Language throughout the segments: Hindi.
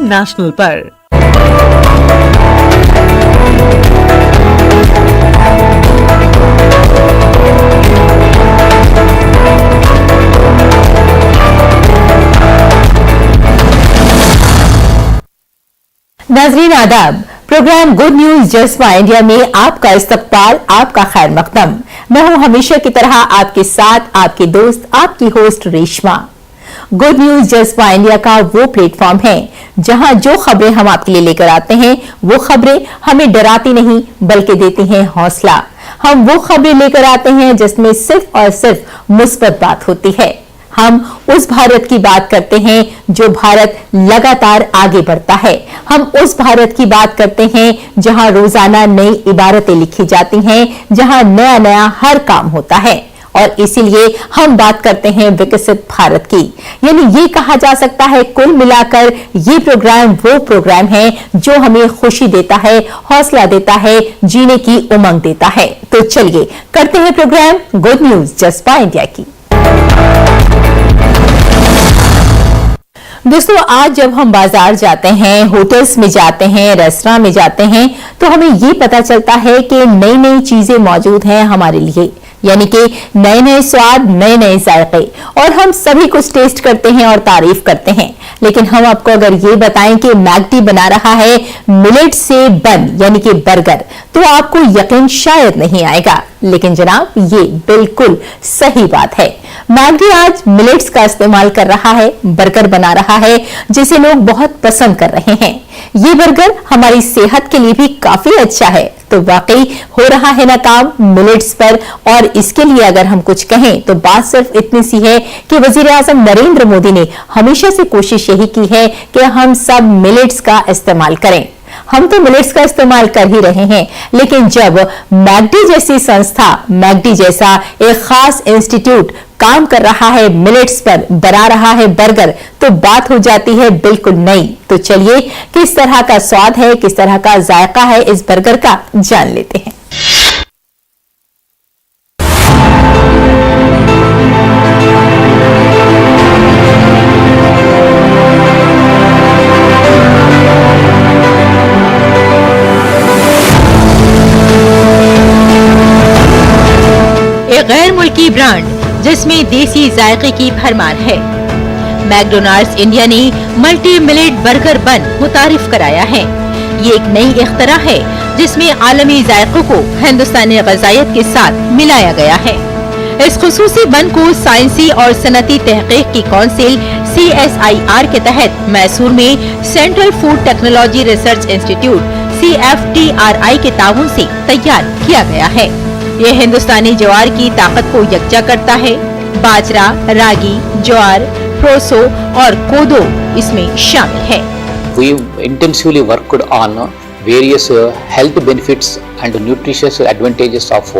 नेशनल पर। नाज़रीन आदाब, प्रोग्राम गुड न्यूज जज्बा इंडिया में आपका इस्तकबाल, आपका खैर मकदम। मैं हूं हमेशा की तरह आपके साथ आपकी दोस्त, आपकी होस्ट रेशमा। गुड न्यूज जज्बा इंडिया का वो प्लेटफॉर्म है जहां जो खबरें हम आपके लिए लेकर आते हैं वो खबरें हमें डराती नहीं बल्कि देती हैं हौसला। हम वो खबरें लेकर आते हैं जिसमें सिर्फ और सिर्फ मुस्बत बात होती है। हम उस भारत की बात करते हैं जो भारत लगातार आगे बढ़ता है। हम उस भारत की बात करते हैं जहां रोजाना नई इबारतें लिखी जाती हैं, जहां नया नया हर काम होता है। और इसीलिए हम बात करते हैं विकसित भारत की। यानी ये कहा जा सकता है कुल मिलाकर ये प्रोग्राम वो प्रोग्राम है जो हमें खुशी देता है, हौसला देता है, जीने की उमंग देता है। तो चलिए करते हैं प्रोग्राम गुड न्यूज जज्बा इंडिया की। दोस्तों, आज जब हम बाजार जाते हैं, होटल्स में जाते हैं, रेस्टोरेंट में जाते हैं तो हमें ये पता चलता है कि नई नई चीजें मौजूद हैं हमारे लिए, यानी कि नए नए स्वाद, नए नए जायके, और हम सभी कुछ टेस्ट करते हैं और तारीफ करते हैं। लेकिन हम आपको अगर ये बताएं कि मैकडी बना रहा है मिलेट से बन यानी कि बर्गर, तो आपको यकीन शायद नहीं आएगा। लेकिन जनाब, ये बिल्कुल सही बात है। मैकडी आज मिलेट्स का इस्तेमाल कर रहा है, बर्गर बना रहा है जिसे लोग बहुत पसंद कर रहे हैं। ये बर्गर हमारी सेहत के लिए भी काफी अच्छा है। तो वाकई हो रहा है ना काम मिलेट्स पर। और इसके लिए अगर हम कुछ कहें तो बात सिर्फ इतनी सी है कि वजीर आजम नरेंद्र मोदी ने हमेशा से कोशिश यही की है कि हम सब मिलेट्स का इस्तेमाल करें। हम तो मिलेट्स का इस्तेमाल कर ही रहे हैं, लेकिन जब मैकडी जैसी संस्था, मैकडी जैसा एक खास इंस्टीट्यूट काम कर रहा है मिलेट्स पर, बना रहा है बर्गर, तो बात हो जाती है बिल्कुल नई। तो चलिए किस तरह का स्वाद है, किस तरह का जायका है इस बर्गर का, जान लेते हैं। गैर मुल्की ब्रांड जिसमें देसी जायके की भरमार है, मैकडोनाल्ड्स इंडिया ने मल्टी मिलेट बर्गर बन मुतारिफ कराया है। ये एक नई इख्तरा है जिसमें आलमी जायकों को हिंदुस्तानी ग़ज़ाइयत के साथ मिलाया गया है। इस खुसूसी बन को साइंसी और सनती तहकीक की कौंसिल CSIR के तहत मैसूर में central food technology research institute CFTRI के ताउन से तैयार किया गया है। ये हिंदुस्तानी ज्वार की ताकत को यकजा करता है। बाजरा, रागी, ज्वार, प्रोसो और कोदो इसमें शामिल है। We intensively worked on various health benefits and nutritious advantages of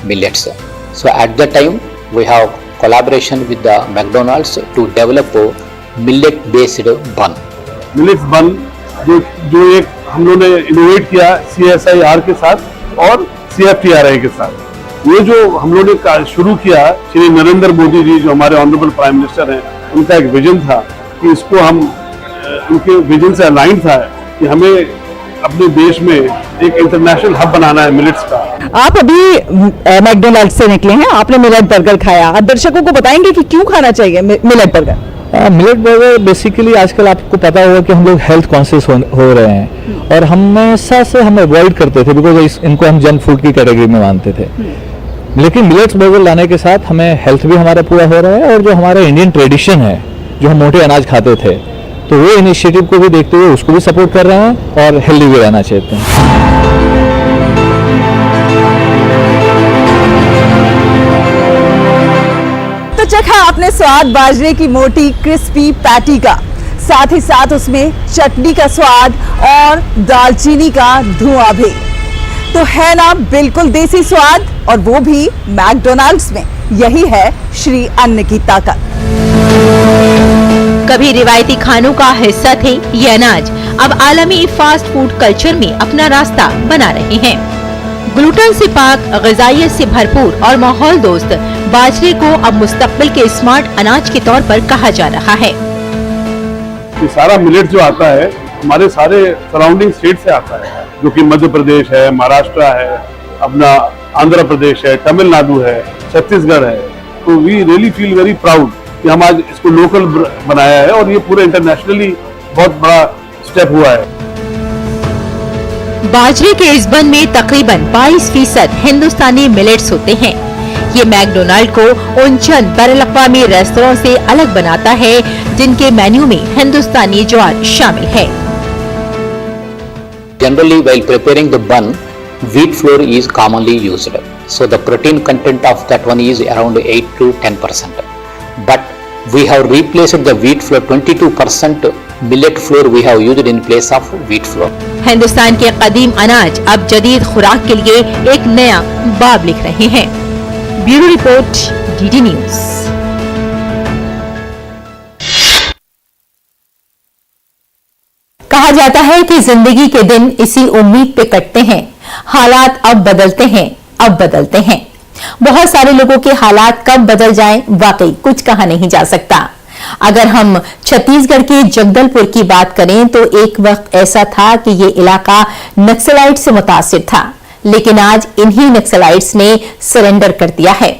millets. So at that time we have collaboration with the McDonald's to develop a millet-based bun. Millets bun जो एक हम लोगों ने इनोवेट किया CSIR के साथ और CFTRI के साथ। ये जो हम लोगों ने शुरू किया, श्री नरेंद्र मोदी जी जो हमारे ऑनरेबल प्राइम मिनिस्टर हैं, उनका एक विजन था कि इसको हम उनके विजन से अलाइन था कि हमें अपने देश में एक इंटरनेशनल हब बनाना है मिलेट्स का। आप अभी मैकडोनाल्ड से निकले हैं, आपने मिलेट बर्गर खाया, आप दर्शकों को बताएंगे कि क्यों खाना चाहिए millet burger? Millet burger basically आजकल आपको पता होगा कि हम लोग हेल्थ कॉन्शियस हो रहे हैं और हमेशा से हम अवॉइड करते थे बिकॉज इनको हम जंक फूड की कैटेगरी में मानते थे। लेकिन मिलेट्स बर्गर लाने के साथ हमें हेल्थ भी हमारा पूरा हो रहा है और जो हमारा इंडियन ट्रेडिशन है, जो हम मोटे अनाज खाते थे, तो वो इनिशिएटिव को भी देखते हुए उसको भी सपोर्ट कर रहे हैं और हेल्दी भी रहना चाहते हैं। चखा आपने स्वाद बाजरे की मोटी क्रिस्पी पैटी का, साथ ही साथ उसमें चटनी का स्वाद और दालचीनी का धुआं भी। तो है ना बिल्कुल देसी स्वाद, और वो भी मैकडोनाल्ड्स में। यही है श्री अन्न की ताकत। कभी रिवायती खानों का हिस्सा थे ये अनाज अब आलमी फास्ट फूड कल्चर में अपना रास्ता बना रहे हैं। ग्लूटेन से पाक, ग़िज़ाइयत से भरपूर और माहौल दोस्त बाजरे को अब मुस्तकबिल के स्मार्ट अनाज के तौर पर कहा जा रहा है। ये सारा मिलेट जो आता है हमारे सारे सराउंडिंग स्टेट से आता है, जो कि मध्य प्रदेश है, महाराष्ट्र है, अपना आंध्र प्रदेश है, तमिलनाडु है, छत्तीसगढ़ है। तो we really feel very proud कि हम आज इसको लोकल बनाया है और ये पूरे इंटरनेशनली बहुत बड़ा स्टेप हुआ है। बाजरे के इस बन में तकरीबन 22% हिंदुस्तानी मिलेट्स होते हैं। ये मैकडोनाल्ड को उन चंद बैनुल-अक़वामी रेस्तरां से अलग बनाता है जिनके मेन्यू में हिंदुस्तानी ज्वार शामिल है। Generally, while preparing the bun, wheat flour is commonly used. So the protein content of that one is around 8 to 10%. But we have replaced the wheat flour 22% millet flour we have used in place of wheat flour. Hindustan के कदीम अनाज अब जदीद खुराक के लिए एक नया बाब लिख रहे हैं। Bureau report, DD news. कहा जाता है कि जिंदगी के दिन इसी उम्मीद पे कटते हैं, हालात अब बदलते हैं, अब बदलते हैं। बहुत सारे लोगों के हालात कब बदल जाएं, वाकई कुछ कहा नहीं जा सकता। अगर हम छत्तीसगढ़ के जगदलपुर की बात करें तो एक वक्त ऐसा था कि ये इलाका नक्सलाइट से मुतासिर था, लेकिन आज इन्हीं नक्सलाइट्स ने सरेंडर कर दिया है।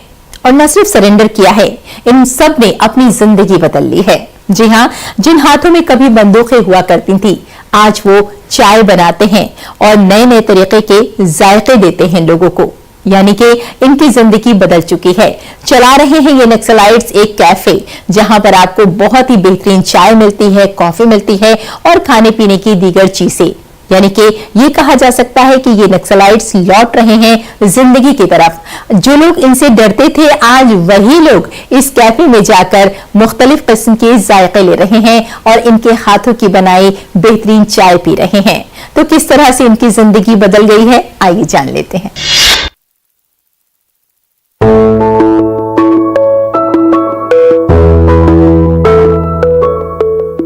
और न सिर्फ सरेंडर किया है, इन सब ने अपनी जिंदगी बदल ली है। जी हाँ, जिन हाथों में कभी बंदूकें हुआ करती थी, आज वो चाय बनाते हैं और नए नए तरीके के जायके देते हैं लोगों को। यानी कि इनकी जिंदगी बदल चुकी है। चला रहे हैं ये नक्सलाइट्स एक कैफे, जहां पर आपको बहुत ही बेहतरीन चाय मिलती है, कॉफी मिलती है और खाने पीने की दीगर चीजें। यानी कि ये कहा जा सकता है कि ये नक्सलाइट्स लौट रहे हैं जिंदगी की तरफ। जो लोग इनसे डरते थे, आज वही लोग इस कैफे में जाकर मुख्तलिफ किस्म के जायके ले रहे हैं और इनके हाथों की बनाई बेहतरीन चाय पी रहे हैं। तो किस तरह से इनकी जिंदगी बदल गई है, आइए जान लेते हैं।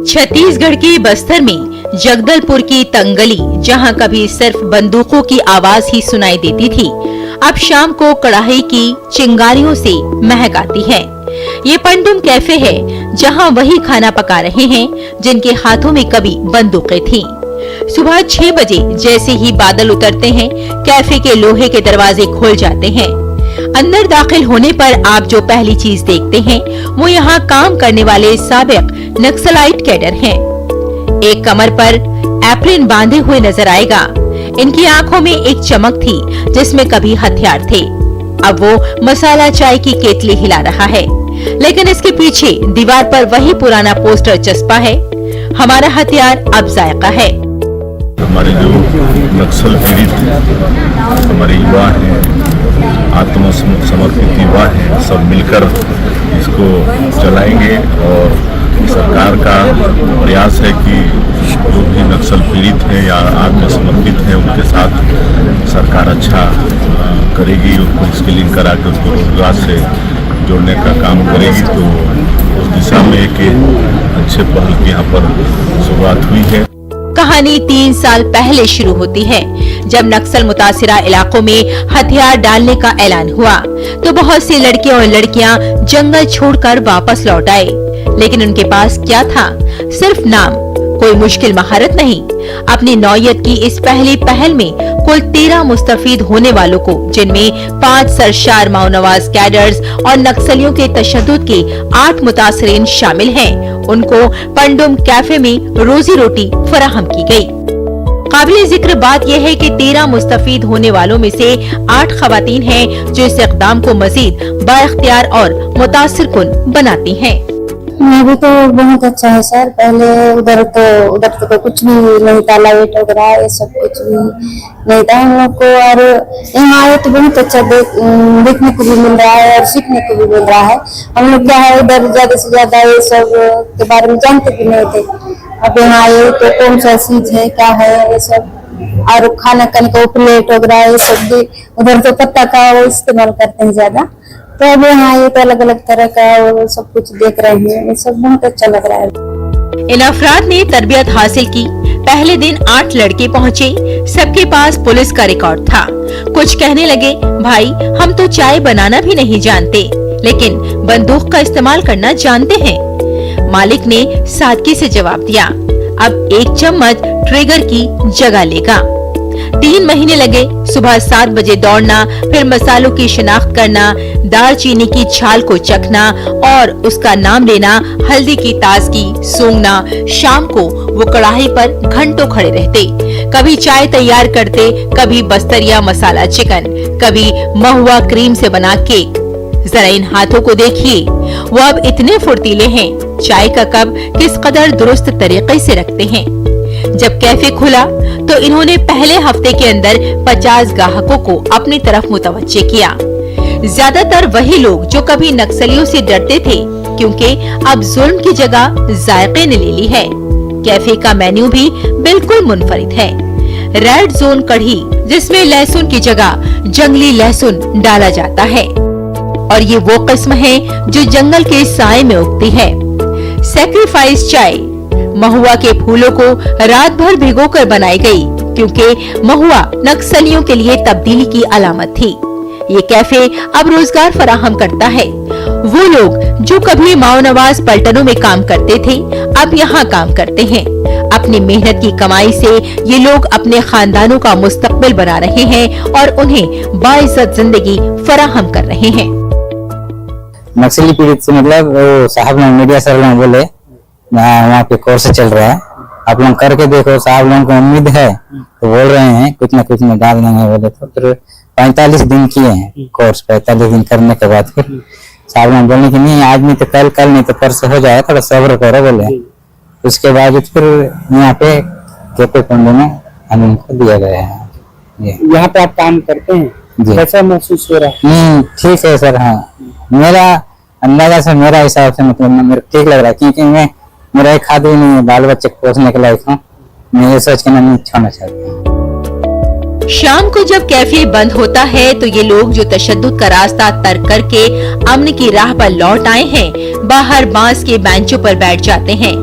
छत्तीसगढ़ के बस्तर में जगदलपुर की तंगली, जहां कभी सिर्फ बंदूकों की आवाज ही सुनाई देती थी, अब शाम को कड़ाही की चिंगारियों से महक आती है। ये पंडुम कैफे है, जहां वही खाना पका रहे हैं जिनके हाथों में कभी बंदूकें थीं। सुबह 6 बजे जैसे ही बादल उतरते हैं, कैफे के लोहे के दरवाजे खोल जाते हैं। अंदर दाखिल होने पर आप जो पहली चीज देखते हैं, वो यहाँ काम करने वाले साबिक नक्सलाइट कैडर हैं। एक कमर पर एप्रिन बांधे हुए नजर आएगा। इनकी आंखों में एक चमक थी जिसमें कभी हथियार थे। अब वो मसाला चाय की केतली हिला रहा है, लेकिन इसके पीछे दीवार पर वही पुराना पोस्टर चस्पा है, हमारा हथियार अब जायका है। हमारे जो नक्सल पीड़ित हमारे युवा हैं, आत्मसमर्पित युवा हैं, सब मिलकर इसको चलाएंगे। और सरकार का प्रयास है कि जो भी नक्सल पीड़ित हैं या आत्मसमर्पित हैं, उनके साथ सरकार अच्छा करेगी, उनको इसके लिंक करा के उसको रोजगार से जोड़ने का काम करेगी। तो उस दिशा में एक अच्छे पहल की यहाँ पर शुरुआत हुई है। कहानी 3 साल पहले शुरू होती है, जब नक्सल मुतासिरा इलाकों में हथियार डालने का ऐलान हुआ तो बहुत सी लड़के और लड़कियां जंगल छोड़कर वापस लौट आए। लेकिन उनके पास क्या था? सिर्फ नाम, कोई मुश्किल महारत नहीं। अपनी नौयत की इस पहली पहल में कुल 13 मुस्तफीद होने वालों को, जिनमें 5 सरशार माओनवाज कैडर्स और नक्सलियों के तशद्दुद के 8 मुतासरीन शामिल हैं, उनको पंडुम कैफे में रोजी रोटी फराहम की गई। काबिले जिक्र बात यह है कि 13 मुस्तफीद होने वालों में से 8 खवातीन हैं, जो इस इक़दाम को मजीद बाइख्तियार और मुतासिरकुन बनाती हैं। अभी तो बहुत अच्छा है सर। पहले उधर तो कुछ भी नहीं था, लाइट वगैरह ये सब कुछ भी नहीं था हम लोग को। और यहाँ आए तो बहुत अच्छा देखने को भी मिल रहा है और सीखने को भी मिल रहा है। हम लोग क्या है, इधर ज्यादा से ज्यादा ये सब के बारे में जानते भी नहीं थे। अब यहाँ आए तो कौन सा चीज है, क्या है ये सब, और खाना खाने का प्लेट वगैरह ये सब भी उधर तो पत्ता का वो इस्तेमाल करते हैं ज्यादा। तो अब यहाँ ये तो अलग अलग तरह का वो सब कुछ देख रहे हैं, ये सब बहुत अच्छा लग रहा है। इन अफराद ने तरबियत हासिल की। पहले दिन 8 लड़के पहुँचे, सबके पास पुलिस का रिकॉर्ड था। कुछ कहने लगे, भाई हम तो चाय बनाना भी नहीं जानते, लेकिन बंदूक का इस्तेमाल करना जानते हैं। मालिक ने सादगी से जवाब दिया, अब 1 चम्मच ट्रिगर की जगह लेगा। 3 महीने लगे, सुबह 7 बजे दौड़ना, फिर मसालों की शिनाख्त करना, दालचीनी की छाल को चखना और उसका नाम लेना, हल्दी की ताजगी सूंघना। शाम को वो कढ़ाई पर घंटों खड़े रहते, कभी चाय तैयार करते, कभी बस्तरिया मसाला चिकन, कभी महुआ क्रीम से बना केक। जरा इन हाथों को देखिए, वो अब इतने फुर्तीले हैं, चाय का कप किस कदर दुरुस्त तरीके से रखते हैं। जब कैफे खुला तो इन्होंने पहले हफ्ते के अंदर 50 ग्राहकों को अपनी तरफ मुतवज्जे किया। ज्यादातर वही लोग जो कभी नक्सलियों से डरते थे, क्योंकि अब जुल्म की जगह जायके ने ले ली है। कैफे का मेन्यू भी बिल्कुल मुनफरिद है। रेड जोन कढ़ी, जिसमें लहसुन की जगह जंगली लहसुन डाला जाता है, और ये वो किस्म है जो जंगल के साए में उगती है। सैक्रिफाइस चाय, महुआ के फूलों को रात भर भिगोकर बनाई गई, क्योंकि महुआ नक्सलियों के लिए तब्दीली की अलामत थी। ये कैफे अब रोजगार फराहम करता है। वो लोग जो कभी माओ नवाज पलटनों में काम करते थे, अब यहाँ काम करते हैं। अपनी मेहनत की कमाई से ये लोग अपने खानदानों का मुस्तकबिल बना रहे हैं और उन्हें बाइज्जत जिंदगी फराहम कर रहे हैं। नक्सली पीड़ित से मतलब वो साहब ने मीडिया सर लोग बोले वहाँ पे कोर्स चल रहा है, आप लोग करके देखो, साहब लोगों को उम्मीद है तो बोल रहे हैं कुछ न कुछ में डाल देंगे बोले। तो फिर 45 दिन किए हैं कोर्स। 45 दिन करने के बाद फिर साहब लोग बोलने की नहीं आज नहीं तो कल नहीं तो परसों हो जाए, थोड़ा सब्र करो बोले। उसके बाद फिर यहाँ पे कैफे कुंडू में हम उनको दिया गया है। यहाँ पे आप काम करते हैं, कैसा महसूस हो रहा है? ठीक है सर। हाँ, मेरा अंदाजा से, मेरा हिसाब से मतलब मेरे ठीक लग रहा है, क्योंकि मेरा एक हाथ भी नहीं है, बाल बच्चे को पोसने के लायक हूँ। मैं ये सोच के नहीं छोड़ना चाहता हूँ। शाम को जब कैफे बंद होता है तो ये लोग जो तशद्दुद का रास्ता तर्क करके अमन की राह पर लौट आए हैं, बाहर बांस के बेंचों पर बैठ जाते हैं।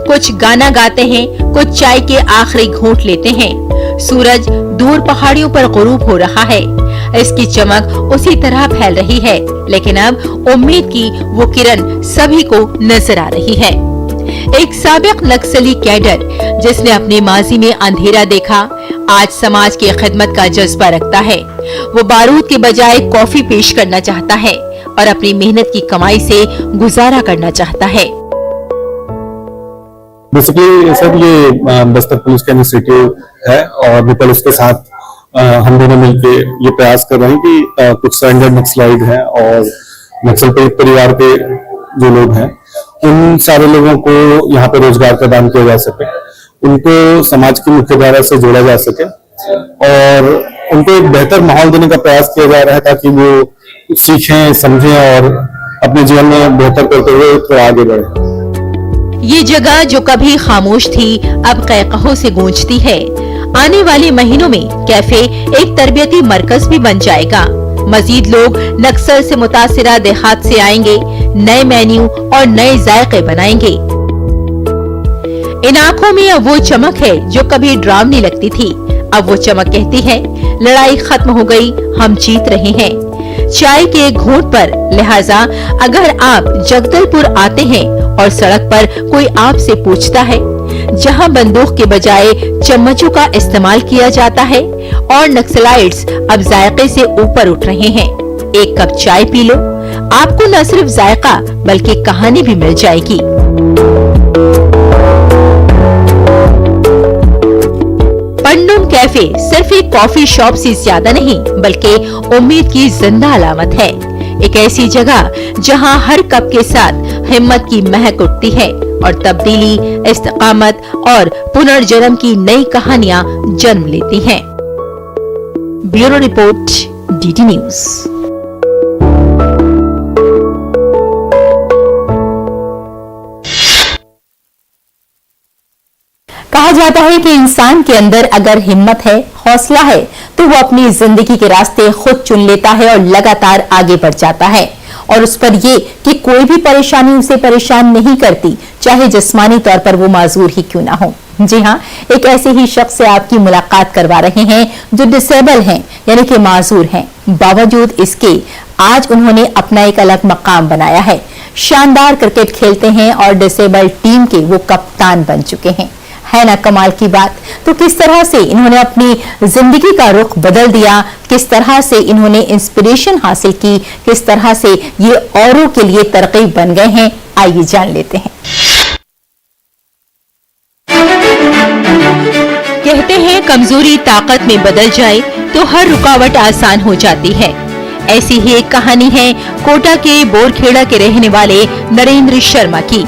कुछ गाना गाते हैं, कुछ चाय के आखिरी घूंट लेते हैं। सूरज दूर पहाड़ियों पर गुरूब हो रहा है, इसकी चमक उसी तरह फैल रही है, लेकिन अब उम्मीद की वो किरण सभी को नजर आ रही है। एक साबिक नक्सली कैडर जिसने अपने माजी में अंधेरा देखा, आज समाज की खिदमत का जज्बा रखता है। वो बारूद के बजाय कॉफी पेश करना चाहता है और अपनी मेहनत की कमाई से गुजारा करना चाहता है। बेसिकली सर ये बस्तर पुलिस का इनिशिएटिव है और विपल उसके साथ हम दोनों मिलके ये प्रयास कर रहे हैं कि कुछ सरेंडर नक्सलाइट हैं और नक्सल पीड़ित परिवार के जो लोग हैं उन सारे लोगों को यहाँ पे रोजगार प्रदान किया जा सके, उनको समाज की मुख्य धारा से जोड़ा जा सके और उनको एक बेहतर माहौल देने का प्रयास किया जा रहा है ताकि वो सीखें, समझें और अपने जीवन में बेहतर करते हुए थोड़ा आगे बढ़े। ये जगह जो कभी खामोश थी अब क़हक़हों से गूंजती है। आने वाले महीनों में कैफे एक तरबियती मरकज भी बन जाएगा। मजीद लोग नक्सल से मुतासिरा देहात से आएंगे, नए मेन्यू और नए जायके बनाएंगे। इन आंखों में अब वो चमक है जो कभी डरावनी लगती थी। अब वो चमक कहती है लड़ाई खत्म हो गई, हम जीत रहे हैं। चाय के घूंट पर, लिहाजा अगर आप जगदलपुर आते हैं और सड़क पर कोई आपसे पूछता है, जहां बंदूक के बजाय चम्मचों का इस्तेमाल किया जाता है और नक्सलाइट्स अब जायके से ऊपर उठ रहे हैं, एक कप चाय पी लो, आपको न सिर्फ जायका बल्कि कहानी भी मिल जाएगी। पंडुम कैफे सिर्फ एक कॉफी शॉप से ज्यादा नहीं बल्कि उम्मीद की जिंदा अलामत है। एक ऐसी जगह जहां हर कप के साथ हिम्मत की महक उठती है और तब्दीली, इस्तिकामत और पुनर्जन्म की नई कहानियां जन्म लेती हैं। Bureau report, DD news. कहा जाता है कि इंसान के अंदर अगर हिम्मत है, हौसला है, तो वो अपनी जिंदगी के रास्ते खुद चुन लेता है और लगातार आगे बढ़ जाता है। और उस पर ये कि कोई भी परेशानी उसे परेशान नहीं करती, चाहे जिस्मानी तौर पर वो माजूर ही क्यों ना हो। जी हाँ, एक ऐसे ही शख्स से आपकी मुलाकात करवा रहे हैं जो डिसेबल हैं, यानी कि माजूर हैं। बावजूद इसके आज उन्होंने अपना एक अलग मकाम बनाया है। शानदार क्रिकेट खेलते हैं और डिसेबल टीम के वो कप्तान बन चुके हैं। है ना कमाल की बात। तो किस तरह से इन्होंने अपनी जिंदगी का रुख बदल दिया, किस तरह से इन्होंने इंस्पिरेशन हासिल की, किस तरह से ये औरों के लिए तरकीब बन गए हैं, आइए जान लेते हैं। कहते हैं कमजोरी ताकत में बदल जाए तो हर रुकावट आसान हो जाती है। ऐसी ही एक कहानी है कोटा के बोरखेड़ा के रहने वाले नरेंद्र शर्मा की।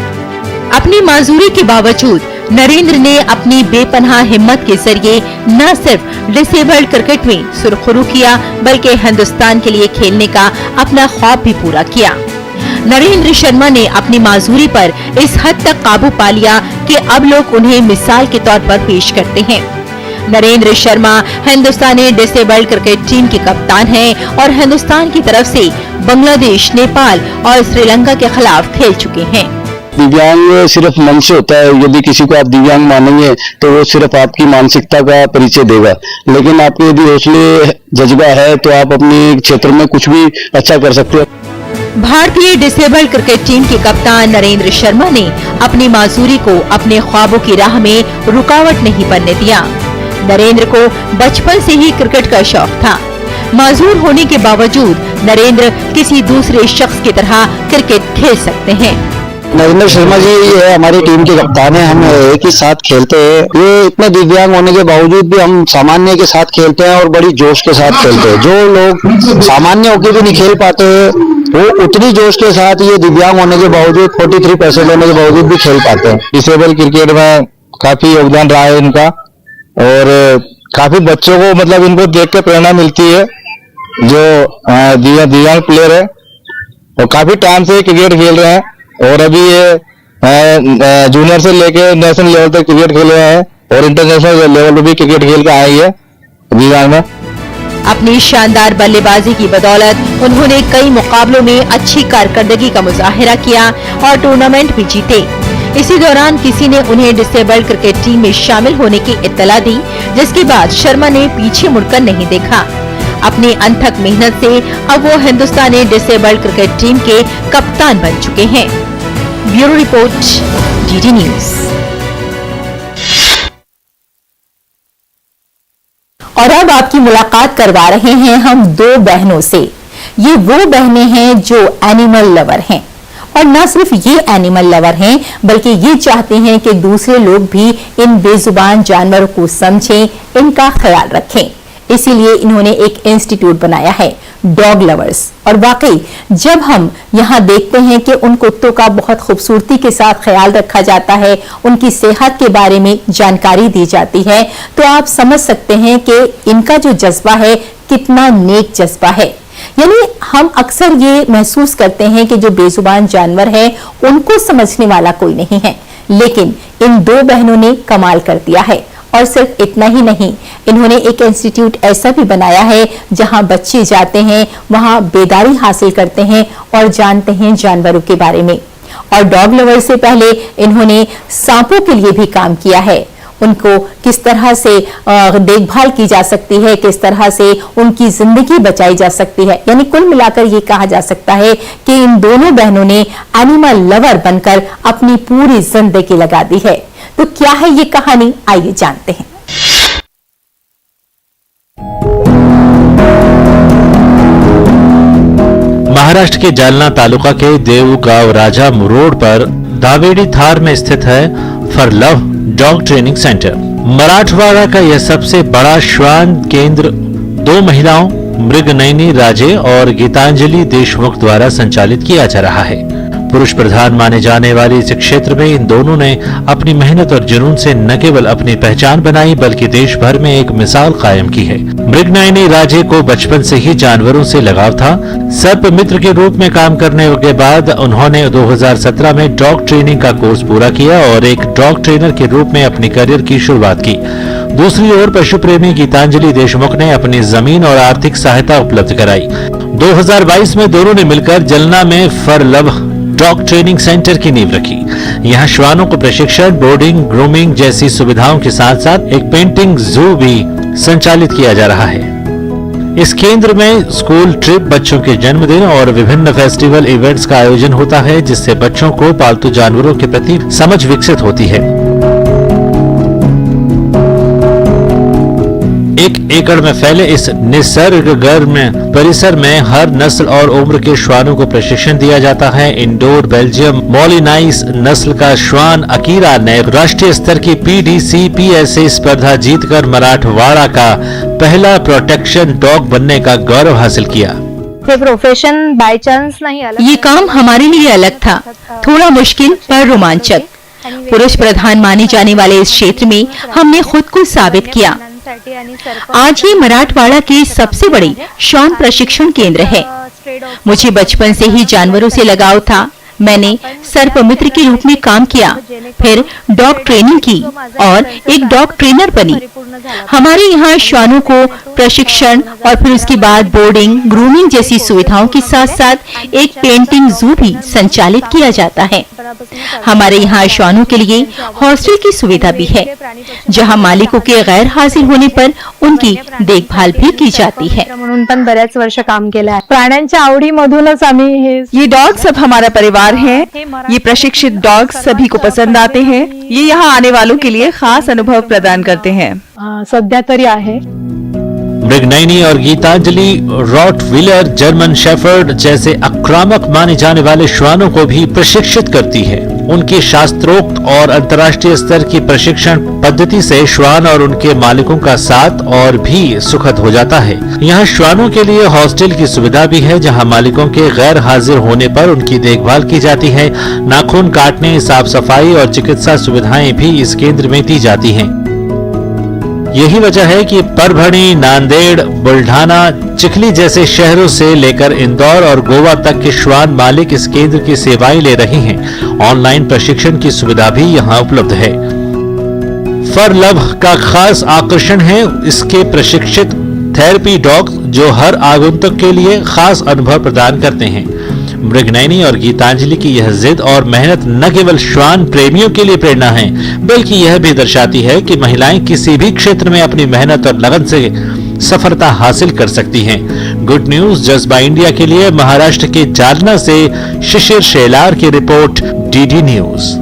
अपनी माजूरी के बावजूद नरेंद्र ने अपनी बेपनाह हिम्मत के जरिए न सिर्फ डिसेबल्ड क्रिकेट में सुरखरू किया बल्कि हिंदुस्तान के लिए खेलने का अपना ख्वाब भी पूरा किया। नरेंद्र शर्मा ने अपनी माजूरी पर इस हद तक काबू पा लिया कि अब लोग उन्हें मिसाल के तौर पर पेश करते हैं। नरेंद्र शर्मा हिंदुस्तानी डिसेबल्ड क्रिकेट टीम के कप्तान हैं और हिंदुस्तान की तरफ से बांग्लादेश, नेपाल और श्रीलंका के खिलाफ खेल चुके हैं। दिव्यांग सिर्फ मन से होता है। यदि किसी को आप दिव्यांग मानेंगे तो वो सिर्फ आपकी मानसिकता का परिचय देगा, लेकिन आपके यदि हौसले जज्बा है तो आप अपने क्षेत्र में कुछ भी अच्छा कर सकते हैं। भारतीय डिसेबल्ड क्रिकेट टीम के कप्तान नरेंद्र शर्मा ने अपनी माजूरी को अपने ख्वाबों की राह में रुकावट नहीं बनने दिया। नरेंद्र को बचपन से ही क्रिकेट का शौक था। माजूर होने के बावजूद नरेंद्र किसी दूसरे शख्स की तरह क्रिकेट खेल सकते हैं। नरेंद्र शर्मा जी ये हमारी टीम के कप्तान है। हम एक ही साथ खेलते हैं। ये इतने दिव्यांग होने के बावजूद भी हम सामान्य के साथ खेलते हैं और बड़ी जोश के साथ खेलते हैं। जो लोग सामान्य होकर भी नहीं खेल पाते वो उतनी जोश के साथ ये दिव्यांग होने के बावजूद 43% होने के बावजूद भी खेल पाते हैं। डिसेबल क्रिकेट में काफी योगदान रहा है इनका और काफी बच्चों को मतलब इनको देख के प्रेरणा मिलती है जो दिव्यांग प्लेयर है और काफी टाइम से क्रिकेट खेल रहे हैं और अभी ये जूनियर से लेके नेशनल लेवल तक क्रिकेट खेल रहे हैं और इंटरनेशनल लेवल पर भी क्रिकेट खेल के आए हैं दिव्यांग में। अपनी शानदार बल्लेबाजी की बदौलत उन्होंने कई मुकाबलों में अच्छी कारकर्दगी का मुजाहिरा किया और टूर्नामेंट भी जीते। इसी दौरान किसी ने उन्हें डिसेबल्ड क्रिकेट टीम में शामिल होने की इत्तला दी, जिसके बाद शर्मा ने पीछे मुड़कर नहीं देखा। अपनी अनथक मेहनत से अब वो हिंदुस्तानी डिसेबल्ड क्रिकेट टीम के कप्तान बन चुके हैं। Bureau report, DD news. और अब आपकी मुलाकात करवा रहे हैं हम दो बहनों से। ये वो बहनें हैं जो एनिमल लवर हैं और न सिर्फ ये एनिमल लवर हैं बल्कि ये चाहते हैं कि दूसरे लोग भी इन बेजुबान जानवरों को समझें, इनका ख्याल रखें। इसीलिए इन्होंने एक इंस्टीट्यूट बनाया है, डॉग लवर्स। और वाकई जब हम यहाँ देखते हैं कि उन कुत्तों का बहुत खूबसूरती के साथ ख्याल रखा जाता है, उनकी सेहत के बारे में जानकारी दी जाती है, तो आप समझ सकते हैं कि इनका जो जज्बा है कितना नेक जज्बा है। यानी हम अक्सर ये महसूस करते हैं कि जो बेजुबान जानवर है उनको समझने वाला कोई नहीं है, लेकिन इन दो बहनों ने कमाल कर दिया है। और सिर्फ इतना ही नहीं, इन्होंने एक इंस्टीट्यूट ऐसा भी बनाया है जहां बच्चे जाते हैं, वहां बेदारी हासिल करते हैं और जानते हैं जानवरों के बारे में। और डॉग लवर से पहले इन्होंने सांपों के लिए भी काम किया है। उनको किस तरह से देखभाल की जा सकती है, किस तरह से उनकी जिंदगी बचाई जा सकती है। यानी कुल मिलाकर ये कहा जा सकता है कि इन दोनों बहनों ने एनिमल लवर बनकर अपनी पूरी जिंदगी लगा दी है। तो क्या है ये कहानी, आइए जानते हैं। महाराष्ट्र के जालना तालुका के देवगांव राजा रोड पर दावेडी थार में स्थित है for love dog training centre. Marathwada का यह सबसे बड़ा श्वान केंद्र दो महिलाओं मृगनयनी राजे और गीतांजलि देशमुख द्वारा संचालित किया जा रहा है। पुरुष प्रधान माने जाने वाले इस क्षेत्र में इन दोनों ने अपनी मेहनत और जुनून से न केवल अपनी पहचान बनाई बल्कि देश भर में एक मिसाल कायम की है। मृगनयनी राजे को बचपन से ही जानवरों से लगाव था। सर्प मित्र के रूप में काम करने के बाद उन्होंने 2017 में डॉग ट्रेनिंग का कोर्स पूरा किया और एक डॉग ट्रेनर के रूप में अपनी करियर की शुरुआत की। दूसरी ओर पशु प्रेमी गीतांजलि देशमुख ने अपनी जमीन और आर्थिक सहायता उपलब्ध कराई। 2022 में दोनों ने मिलकर जलना में for love dog training centre की नींव रखी। यहाँ श्वानों को प्रशिक्षण, बोर्डिंग, ग्रूमिंग जैसी सुविधाओं के साथ साथ एक पेंटिंग जू भी संचालित किया जा रहा है। इस केंद्र में स्कूल ट्रिप, बच्चों के जन्मदिन और विभिन्न फेस्टिवल इवेंट्स का आयोजन होता है, जिससे बच्चों को पालतू जानवरों के प्रति समझ विकसित होती है। एकड़ में फैले इस निसर्ग गर्म परिसर में हर नस्ल और उम्र के श्वानों को प्रशिक्षण दिया जाता है। इंडोर बेल्जियम मोलिनाइस नस्ल का श्वान अकीरा ने राष्ट्रीय स्तर की PDCPSA स्पर्धा जीतकर मराठवाड़ा का पहला प्रोटेक्शन डॉग बनने का गौरव हासिल किया। प्रोफेशन बाय चांस नहीं अलग, ये काम हमारे लिए अलग था, थोड़ा मुश्किल पर रोमांचक। पुरुष प्रधान माने जाने वाले इस क्षेत्र में हमने खुद को साबित किया। आज ये मराठवाड़ा के सबसे बड़े श्वान प्रशिक्षण केंद्र है। मुझे बचपन से ही जानवरों से लगाव था। मैंने सर्प मित्र के रूप में काम किया, फिर डॉग ट्रेनिंग की और एक डॉग ट्रेनर बनी। हमारे यहाँ श्वानों को प्रशिक्षण और फिर उसके बाद बोर्डिंग, ग्रूमिंग जैसी सुविधाओं के साथ साथ एक पेंटिंग जू भी संचालित किया जाता है। हमारे यहाँ श्वानों के लिए हॉस्टल की सुविधा भी है, जहाँ मालिकों के गैर हाजिर होने पर उनकी देखभाल भी की जाती है। म्हणून पण बऱ्याच वर्ष काम केलं आहे। प्राण्यांच्या आवडीमधूनच आम्ही हे ये डॉग सब हमारा परिवार है। ये प्रशिक्षित डॉग सभी को पसंद आते हैं। ये यहाँ आने वालों के लिए खास अनुभव प्रदान करते हैं। सध्या तरी आहे। मृगनयनी और गीतांजलि रॉटविलर, जर्मन शेफर्ड जैसे आक्रामक माने जाने वाले श्वानों को भी प्रशिक्षित करती है। उनकी शास्त्रोक्त और अंतर्राष्ट्रीय स्तर की प्रशिक्षण पद्धति से श्वान और उनके मालिकों का साथ और भी सुखद हो जाता है। यहाँ श्वानों के लिए हॉस्टल की सुविधा भी है, जहाँ मालिकों के गैर हाजिर होने पर उनकी देखभाल की जाती है। नाखून काटने, साफ सफाई और चिकित्सा सुविधाएं भी इस केंद्र में दी जाती हैं। यही वजह है कि परभणी, नांदेड़, बुल्ढाना, चिखली जैसे शहरों से लेकर इंदौर और गोवा तक के श्वान मालिक इस केंद्र की सेवाएं ले रहे हैं। ऑनलाइन प्रशिक्षण की सुविधा भी यहाँ उपलब्ध है। फर लव का खास आकर्षण है इसके प्रशिक्षित थेरेपी डॉग, जो हर आगंतुक के लिए खास अनुभव प्रदान करते हैं। मृगनयनी और गीतांजलि की यह जिद और मेहनत न केवल श्वान प्रेमियों के लिए प्रेरणा है, बल्कि यह भी दर्शाती है कि महिलाएं किसी भी क्षेत्र में अपनी मेहनत और लगन से सफलता हासिल कर सकती हैं। गुड न्यूज जज्बा इंडिया के लिए महाराष्ट्र के जालना से शिशिर शेलार की रिपोर्ट, DD न्यूज।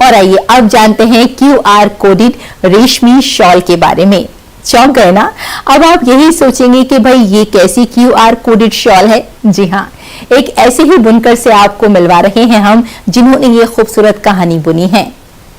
और आइए अब जानते हैं QR कोडेड रेशमी शॉल के बारे में। चौंक गए ना? अब आप यही सोचेंगे कि भाई ये कैसी QR कोडेड शॉल है। जी हाँ, एक ऐसे ही बुनकर से आपको मिलवा रहे हैं हम, जिन्होंने ये खूबसूरत कहानी बुनी है।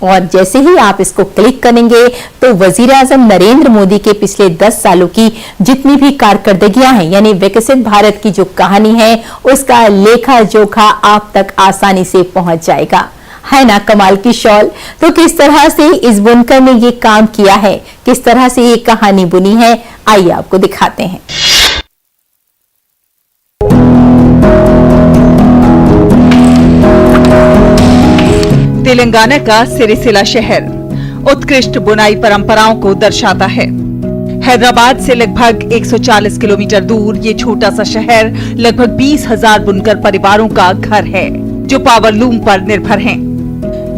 और जैसे ही आप इसको क्लिक करेंगे तो वजीर आजम नरेंद्र मोदी के पिछले 10 सालों की जितनी भी कारकर्दगियां हैं, यानी विकसित भारत की जो कहानी है, उसका लेखा जोखा आप तक आसानी से पहुंच जाएगा। है ना कमाल की शॉल? तो किस तरह से इस बुनकर ने ये काम किया है, किस तरह से ये कहानी बुनी है, आइए आपको दिखाते हैं। तेलंगाना का सिरिसिला शहर उत्कृष्ट बुनाई परंपराओं को दर्शाता है। हैदराबाद से लगभग 140 किलोमीटर दूर ये छोटा सा शहर लगभग 20,000 बुनकर परिवारों का घर है, जो पावरलूम पर निर्भर हैं।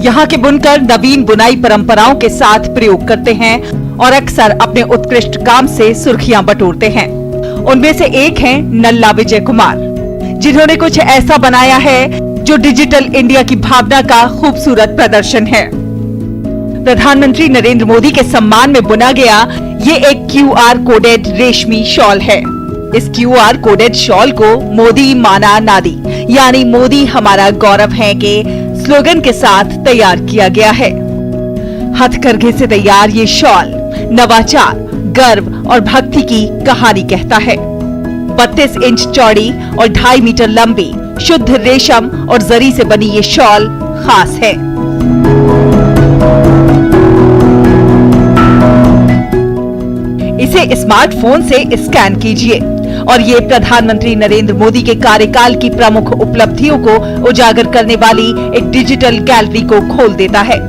यहाँ के बुनकर नवीन बुनाई परंपराओं के साथ प्रयोग करते हैं और अक्सर अपने उत्कृष्ट काम से सुर्खियां बटोरते हैं। उनमें से एक हैं नल्ला विजय कुमार, जिन्होंने कुछ ऐसा बनाया है जो डिजिटल इंडिया की भावना का खूबसूरत प्रदर्शन है। प्रधानमंत्री नरेंद्र मोदी के सम्मान में बुना गया ये एक QR कोडेड रेशमी शॉल है। इस QR कोडेड शॉल को मोदी माना नादी, यानी मोदी हमारा गौरव है के स्लोगन के साथ तैयार किया गया है। हथकरघे से तैयार ये शॉल नवाचार, गर्व और भक्ति की कहानी कहता है। 32 इंच चौड़ी और 2.5 मीटर लंबी शुद्ध रेशम और जरी से बनी ये शॉल खास है। इसे स्मार्टफोन से स्कैन कीजिए और ये प्रधानमंत्री नरेंद्र मोदी के कार्यकाल की प्रमुख उपलब्धियों को उजागर करने वाली एक डिजिटल गैलरी को खोल देता है।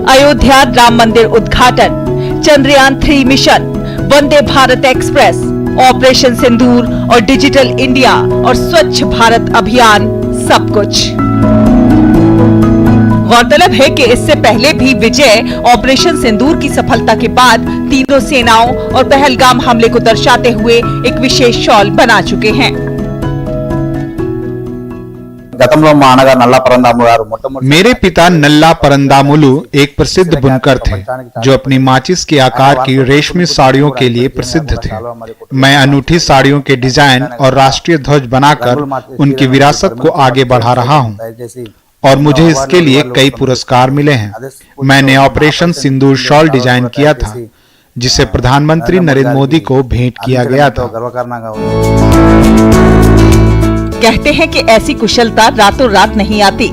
अयोध्या राम मंदिर उद्घाटन, Chandrayaan 3 mission, Vande Bharat express, operation सिंदूर और डिजिटल इंडिया और स्वच्छ भारत अभियान, सब कुछ। गौरतलब है कि इससे पहले भी विजय ऑपरेशन सिंदूर की सफलता के बाद तीनों सेनाओं और पहलगाम हमले को दर्शाते हुए एक विशेष शॉल बना चुके हैं। గతంలో మా అన్నగారు నల్లా పరందాము గారు మొట్టమొదటి मेरे पिता नल्ला परंदामुलु एक प्रसिद्ध बुनकर थे जो अपनी माचिस के आकार की रेशमी साड़ियों के लिए प्रसिद्ध थे। मैं अनूठी साड़ियों के डिजाइन और राष्ट्रीय ध्वज बनाकर उनकी विरासत को आगे बढ़ा रहा हूं और मुझे इसके लिए कई पुरस्कार मिले हैं। मैंने ऑपरेशन सिंदूर शॉल डिजाइन किया था जिसे प्रधानमंत्री नरेंद्र मोदी को भेंट किया गया था। कहते हैं कि ऐसी कुशलता रातों रात नहीं आती।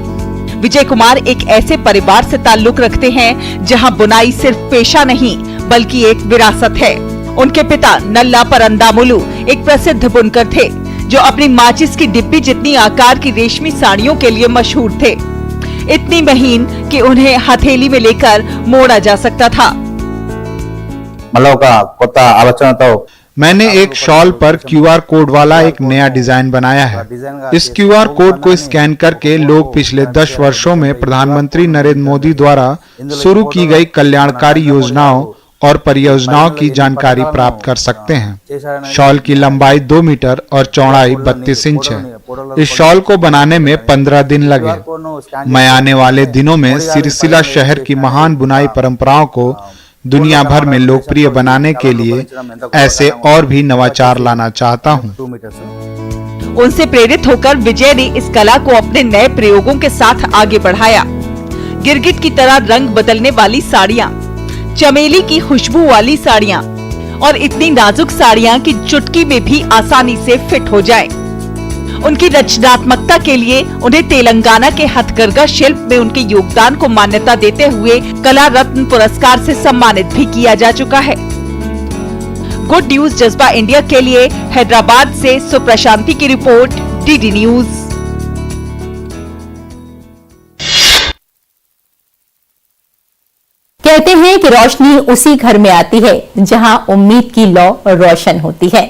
विजय कुमार एक ऐसे परिवार से ताल्लुक रखते हैं जहां बुनाई सिर्फ पेशा नहीं बल्कि एक विरासत है। उनके पिता नल्ला परंदामुलु एक प्रसिद्ध बुनकर थे जो अपनी माचिस की डिब्बी जितनी आकार की रेशमी साड़ियों के लिए मशहूर थे, इतनी महीन कि उन्हें हथेली में लेकर मोड़ा जा सकता था। మళ్ళీ ఒక కొత్త ఆలోచనతో मैंने एक शॉल पर क्यूआर कोड वाला एक नया डिजाइन बनाया है। इस क्यूआर कोड को स्कैन करके लोग पिछले 10 वर्षों में प्रधानमंत्री नरेंद्र मोदी द्वारा शुरू की गई कल्याणकारी योजनाओं और परियोजनाओं की जानकारी प्राप्त कर सकते हैं। शॉल की लंबाई 2 मीटर और चौड़ाई 32 इंच है। इस शॉल को बनाने में 15 दिन लगे। मैं आने वाले दिनों में सिरसिला शहर की महान बुनाई परंपराओं को दुनिया भर में लोकप्रिय बनाने के लिए ऐसे और भी नवाचार लाना चाहता हूं। उनसे प्रेरित होकर विजय ने इस कला को अपने नए प्रयोगों के साथ आगे बढ़ाया। गिरगिट की तरह रंग बदलने वाली साड़ियाँ, चमेली की खुशबू वाली साड़ियाँ और इतनी नाजुक साड़ियाँ कि चुटकी में भी आसानी से फिट हो जाए। उनकी रचनात्मकता के लिए उन्हें तेलंगाना के हथकरघा शिल्प में उनके योगदान को मान्यता देते हुए कला रत्न पुरस्कार से सम्मानित भी किया जा चुका है। गुड न्यूज जज्बा इंडिया के लिए हैदराबाद से सुप्रशांति की रिपोर्ट, डीडी न्यूज। कहते हैं कि रोशनी उसी घर में आती है जहां उम्मीद की लौ रोशन होती है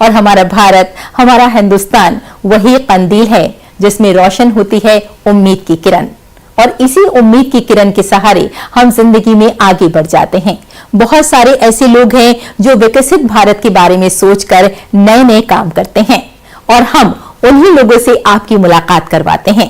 और हमारा भारत, हमारा हिंदुस्तान वही कंदील है जिसमें रोशन होती है उम्मीद की किरण। और इसी उम्मीद की किरण के सहारे हम जिंदगी में आगे बढ़ जाते हैं। बहुत सारे ऐसे लोग हैं जो विकसित भारत के बारे में सोचकर नए नए काम करते हैं और हम उन्हीं लोगों से आपकी मुलाकात करवाते हैं।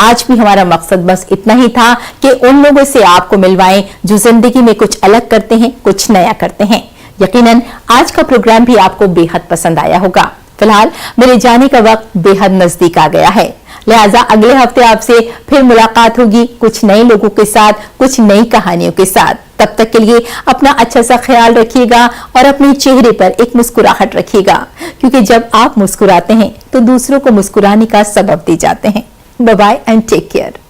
आज भी हमारा मकसद बस इतना ही था कि उन लोगों से आपको मिलवाएं जो जिंदगी में कुछ अलग करते हैं, कुछ नया करते हैं। यकीनन आज का प्रोग्राम भी आपको बेहद पसंद आया होगा। फिलहाल मेरे जाने का वक्त बेहद नजदीक आ गया है, लिहाजा अगले हफ्ते आपसे फिर मुलाकात होगी कुछ नए लोगों के साथ, कुछ नई कहानियों के साथ। तब तक के लिए अपना अच्छा सा ख्याल रखिएगा और अपने चेहरे पर एक मुस्कुराहट रखिएगा, क्योंकि जब आप मुस्कुराते हैं तो दूसरों को मुस्कुराने का सबब दे जाते हैं। Bye bye and take care.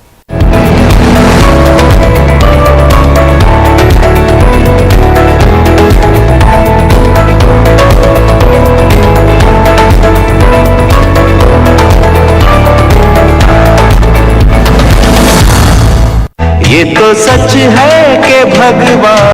ये तो सच है कि भगवान